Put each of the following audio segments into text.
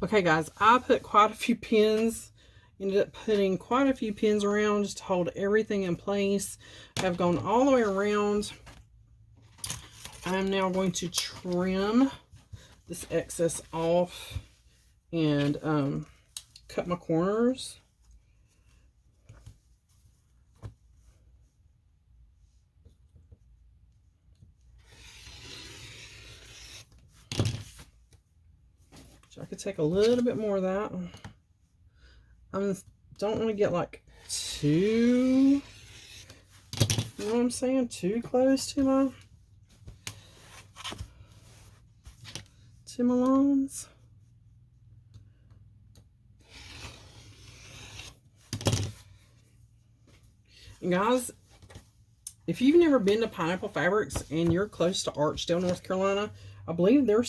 Okay guys, I put quite a few pins, ended up putting quite a few pins around just to hold everything in place. I've gone all the way around. I'm now going to trim this excess off and cut my corners. I could take a little bit more of that. I don't want to get like too, you know what I'm saying, too close to my lawns. And guys, if you've never been to Pineapple Fabrics and you're close to Archdale, North Carolina, I believe their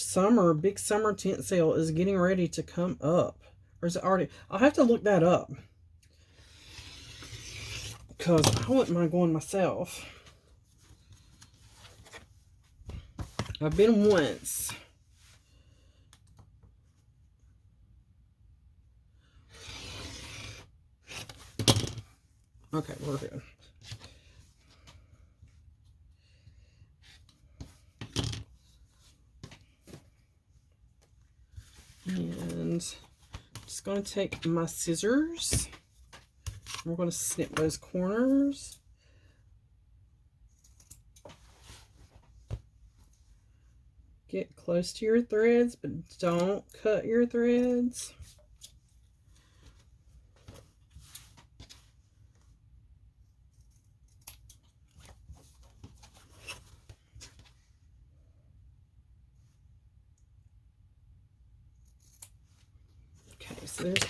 big summer tent sale is getting ready to come up. Or is it already? I'll have to look that up, because I wouldn't mind going myself. I've been once. Okay, we're good. And I'm just going to take my scissors. We're going to snip those corners. Get close to your threads, but don't cut your threads. Okay, so there's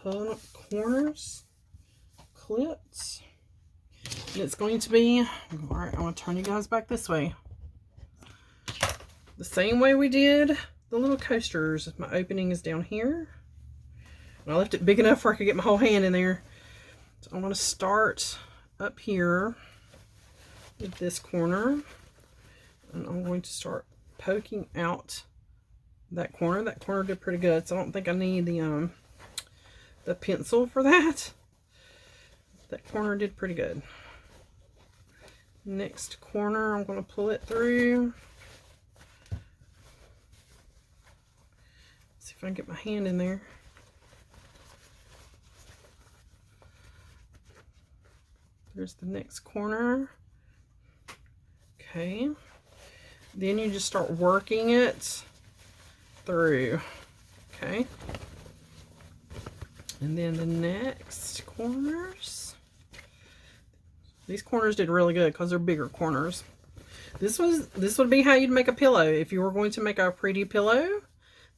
all my corners clipped. And it's going to be, all right, I'm going to turn you guys back this way. The same way we did the little coasters. My opening is down here. And I left it big enough where I could get my whole hand in there. So I'm going to start up here with this corner. And I'm going to start poking out that corner. That corner did pretty good, so I don't think I need the pencil for that. That corner did pretty good. Next corner, I'm going to pull it through. See if I can get my hand in there. There's the next corner. Okay. Then you just start working it through. Okay. And then the next corners. These corners did really good because they're bigger corners. This would be how you'd make a pillow. If you were going to make a pretty pillow,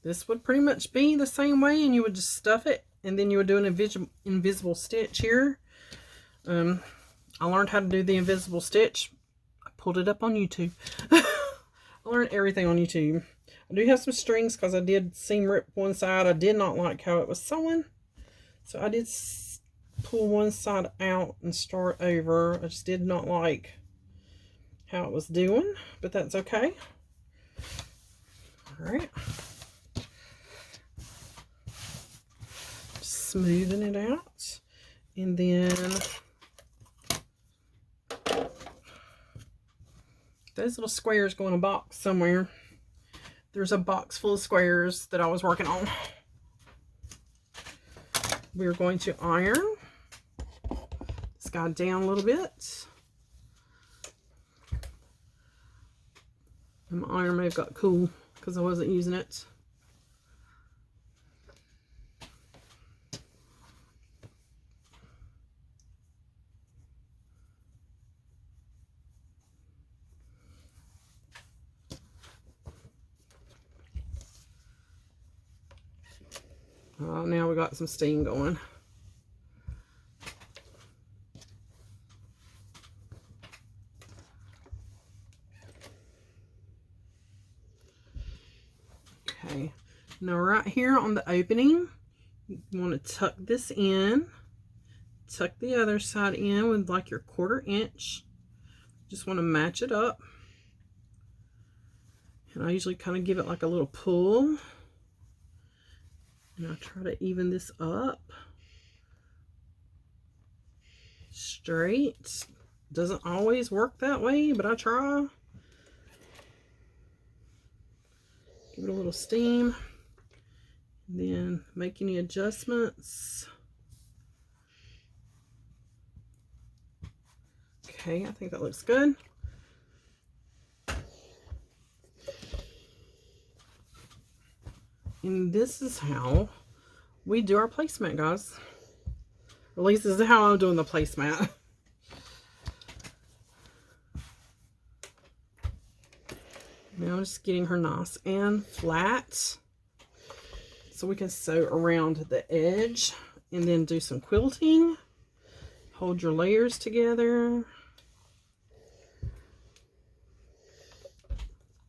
this would pretty much be the same way, and you would just stuff it, and then you would do an invisible stitch here. I learned how to do the invisible stitch. I pulled it up on YouTube. I learned everything on YouTube. I do have some strings because I did seam rip one side. I did not like how it was sewing, so I did pull one side out and start over. I just did not like how it was doing, but that's okay. All right. Smoothing it out, and then those little squares go in a box somewhere. There's a box full of squares that I was working on. We're going to iron this guy down a little bit. And my iron may have got cool because I wasn't using it. Now we got some steam going. Okay, now right here on the opening, you want to tuck this in, tuck the other side in with like your 1/4 inch. Just want to match it up. And I usually kind of give it like a little pull. And I try to even this up. Straight. Doesn't always work that way, but I try. Give it a little steam. And then make any adjustments. Okay, I think that looks good. And this is how we do our placemat, guys. At least this is how I'm doing the placemat. Now I'm just getting her nice and flat so we can sew around the edge and then do some quilting. Hold your layers together.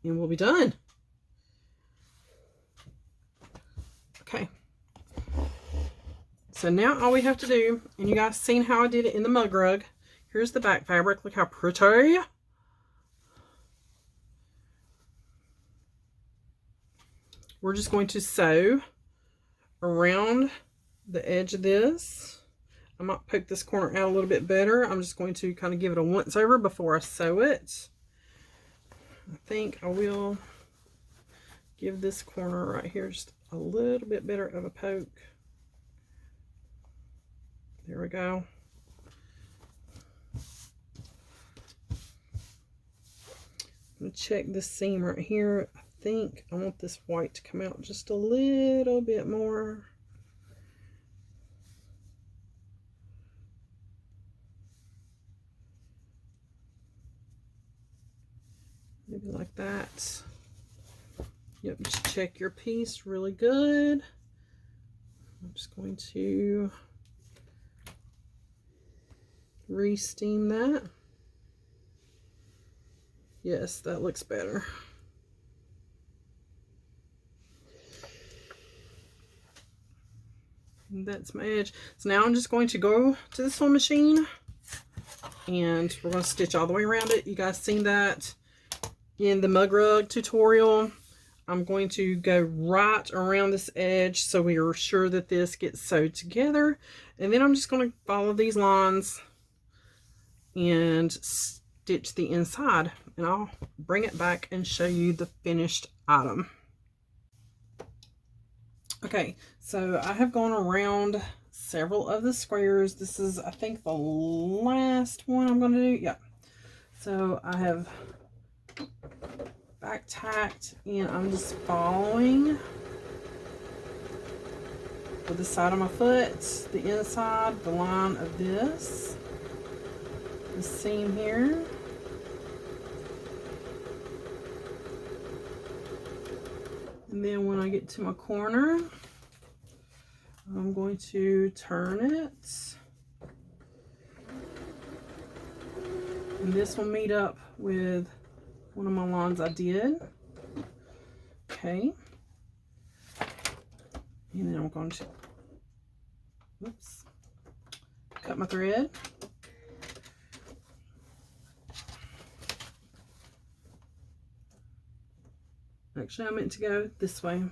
And we'll be done. Okay. So now all we have to do, and you guys seen how I did it in the mug rug. Here's the back fabric. Look how pretty. We're just going to sew around the edge of this. I might poke this corner out a little bit better. I'm just going to kind of give it a once over before I sew it. I think I will give this corner right here just a little bit better of a poke. There we go. I'm going to check this seam right here. I think I want this white to come out just a little bit more. Maybe like that. Yep, just check your piece really good. I'm just going to re-steam that. Yes, that looks better. And that's my edge. So now I'm just going to go to the sewing machine and we're going to stitch all the way around it. You guys seen that in the mug rug tutorial. I'm going to go right around this edge so we are sure that this gets sewed together. And then I'm just going to follow these lines and stitch the inside. And I'll bring it back and show you the finished item. Okay, so I have gone around several of the squares. This is, I think, the last one I'm going to do. Yeah. So I have back tacked and I'm just following with the side of my foot, the inside, the line of this, the seam here. And then when I get to my corner, I'm going to turn it. And this will meet up with one of my lines I did. Okay. And then I'm going to, oops, cut my thread. Actually, I meant to go this way.